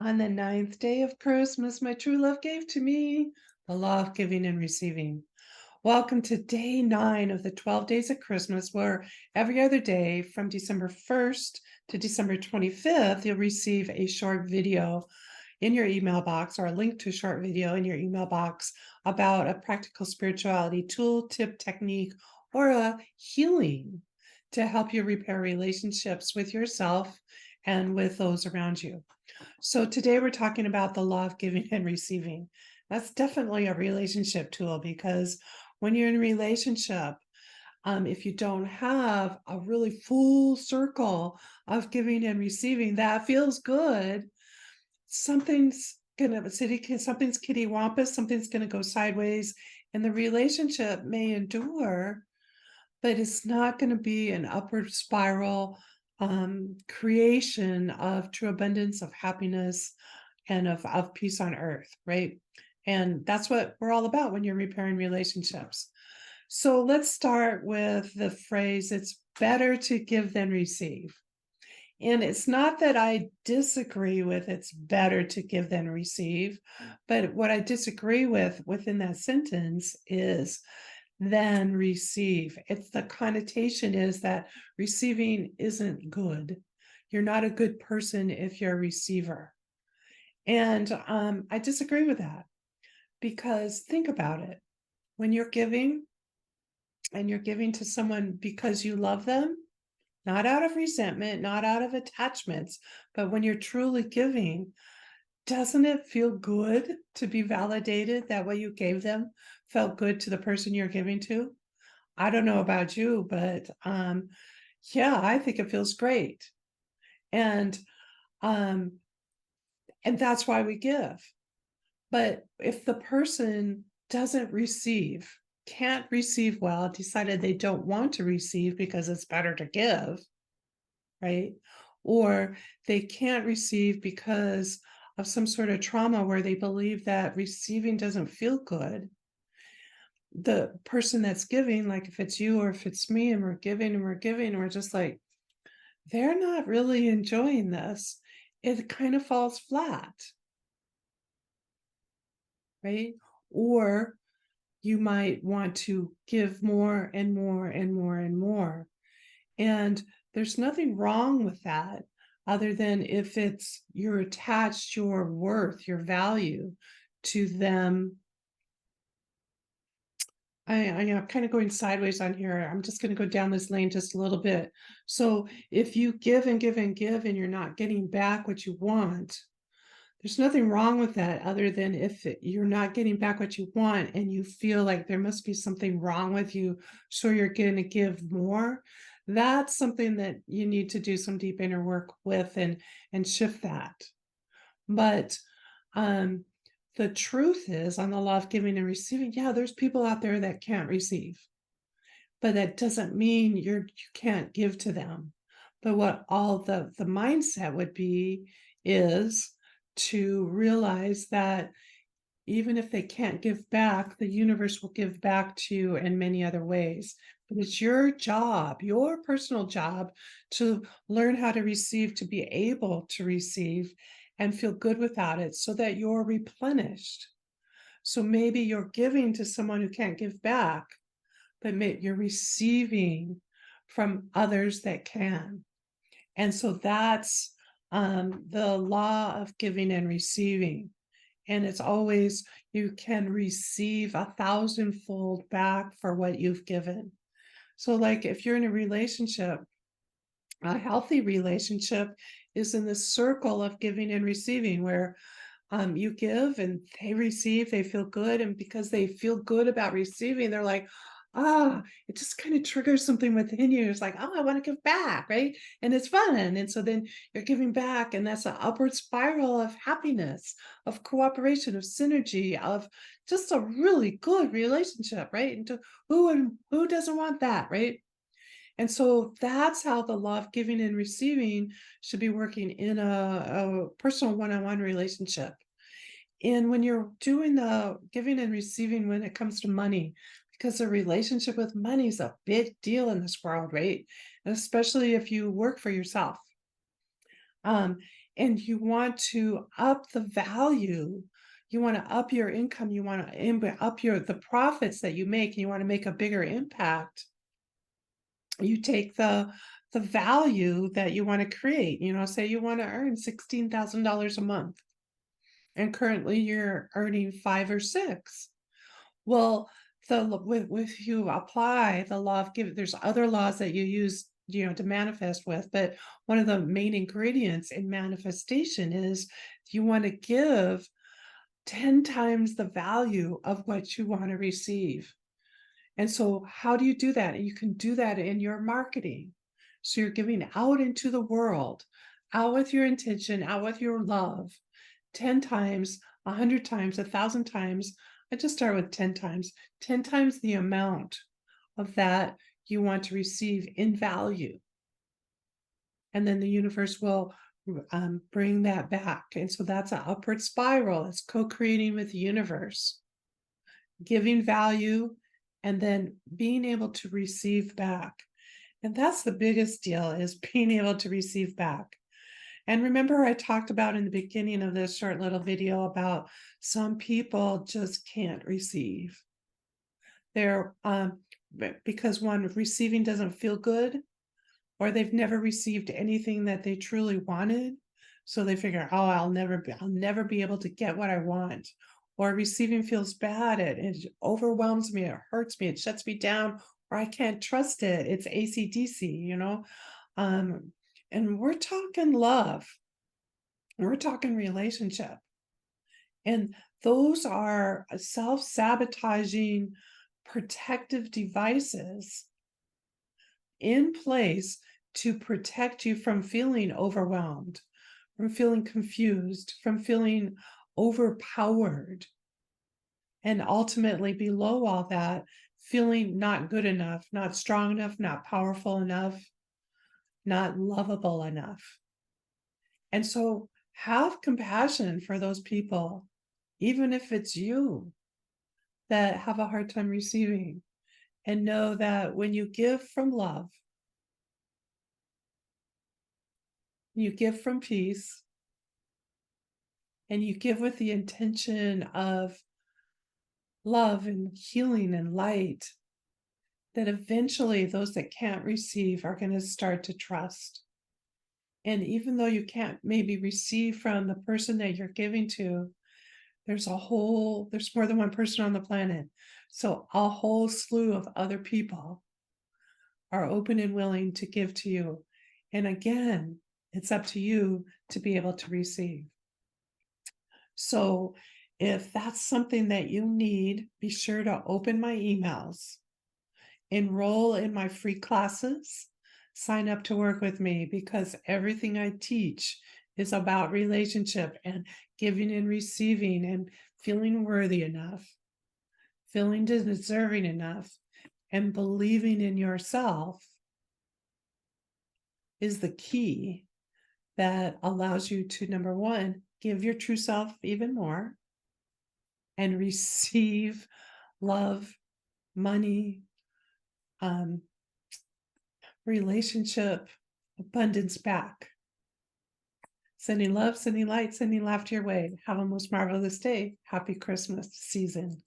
On the ninth day of Christmas, my true love gave to me the law of giving and receiving. Welcome to day 9 of the 12 days of Christmas, where every other day from December 1st to December 25th, you'll receive a short video in your email box or a link to a short video in your email box about a practical spirituality tool, tip, technique, or a healing to help you repair relationships with yourself and with those around you. So today we're talking about the law of giving and receiving. That's definitely a relationship tool because when you're in a relationship, if you don't have a really full circle of giving and receiving, that feels good. Something's kittywampus, something's gonna go sideways, and the relationship may endure, but it's not going to be an upward spiral creation of true abundance, of happiness, and of peace on earth, right? And that's what we're all about when you're repairing relationships. So let's start with the phrase, it's better to give than receive. And it's not that I disagree with it's better to give than receive, but what I disagree with within that sentence is than receive. It's the connotation is that receiving isn't good. You're not a good person if you're a receiver. And I disagree with that because think about it. When you're giving and you're giving to someone because you love them, not out of resentment, not out of attachments, but when you're truly giving, doesn't it feel good to be validated that what you gave them felt good to the person you're giving to? I don't know about you, but yeah, I think it feels great. And um, and that's why we give. But if the person doesn't receive, can't receive well, decided they don't want to receive because it's better to give, right? Or they can't receive because of some sort of trauma where they believe that receiving doesn't feel good. The person that's giving, like if it's you or if it's me, and we're giving and we're giving, and we're just like, they're not really enjoying this. It kind of falls flat, right? Or you might want to give more and more and more and more. And there's nothing wrong with that other than if it's you're attached your worth, your value to them. I'm kind of going sideways on here. I'm just going to go down this lane just a little bit. So if you give and give and give and you're not getting back what you want, there's nothing wrong with that other than if you're not getting back what you want and you feel like there must be something wrong with you, so you're going to give more. That's something that you need to do some deep inner work with and shift that. But um the truth is on the law of giving and receiving, yeah, there's people out there that can't receive, but that doesn't mean you can't give to them. But what all the mindset would be is to realize that even if they can't give back, the universe will give back to you in many other ways. But it's your job, your personal job, to learn how to receive, to be able to receive and feel good without it so that you're replenished. So maybe you're giving to someone who can't give back, but you're receiving from others that can. And so that's the law of giving and receiving. And it's always you can receive 1,000-fold back for what you've given. So, like if you're in a relationship, a healthy relationship is in the circle of giving and receiving where you give and they receive, they feel good. And because they feel good about receiving, they're like, it just kind of triggers something within you. It's like, oh, I want to give back, right? And it's fun. And so then you're giving back, and that's an upward spiral of happiness, of cooperation, of synergy, of just a really good relationship, right? And to who doesn't want that, right? And so that's how the law of giving and receiving should be working in a personal one-on-one relationship. And when you're doing the giving and receiving when it comes to money, because the relationship with money is a big deal in this world, right? And especially if you work for yourself. Um, and you want to up the value, you want to up your income, you want to up the profits that you make, and you want to make a bigger impact, you take the value that you want to create. Say you want to earn $16,000 a month, and currently you're earning 5 or 6. Well, if you apply the law of giving, there's other laws that you use, to manifest with, but one of the main ingredients in manifestation is you want to give 10 times the value of what you want to receive. And so how do you do that? You can do that in your marketing. So you're giving out into the world, out with your intention, out with your love, 10 times, 100 times, 1,000 times. I just start with 10 times, 10 times the amount of that you want to receive in value. And then the universe will bring that back. And so that's an upward spiral. It's co-creating with the universe, giving value, and then being able to receive back. And that's the biggest deal, is being able to receive back. And remember, I talked about in the beginning of this short little video about some people just can't receive. They're because one, receiving doesn't feel good, or they've never received anything that they truly wanted. So they figure, oh, I'll never be able to get what I want. Or receiving feels bad. It overwhelms me. It hurts me. It shuts me down, or I can't trust it. It's AC/DC, and we're talking love. We're talking relationship. And those are self-sabotaging protective devices in place to protect you from feeling overwhelmed, from feeling confused, from feeling overpowered, and ultimately below all that, feeling not good enough, not strong enough, not powerful enough, not lovable enough. And so have compassion for those people, even if it's you that have a hard time receiving, and know that when you give from love, you give from peace, and you give with the intention of love and healing and light, that eventually those that can't receive are going to start to trust. And even though you can't maybe receive from the person that you're giving to, there's more than one person on the planet. So a whole slew of other people are open and willing to give to you. And again, it's up to you to be able to receive. So if that's something that you need, be sure to open my emails, enroll in my free classes, sign up to work with me, because everything I teach is about relationship and giving and receiving and feeling worthy enough, feeling deserving enough, and believing in yourself is the key that allows you to, number one, give your true self even more and receive love, money, relationship, abundance back. Sending love, sending light, sending laughter your way. Have a most marvelous day. Happy Christmas season.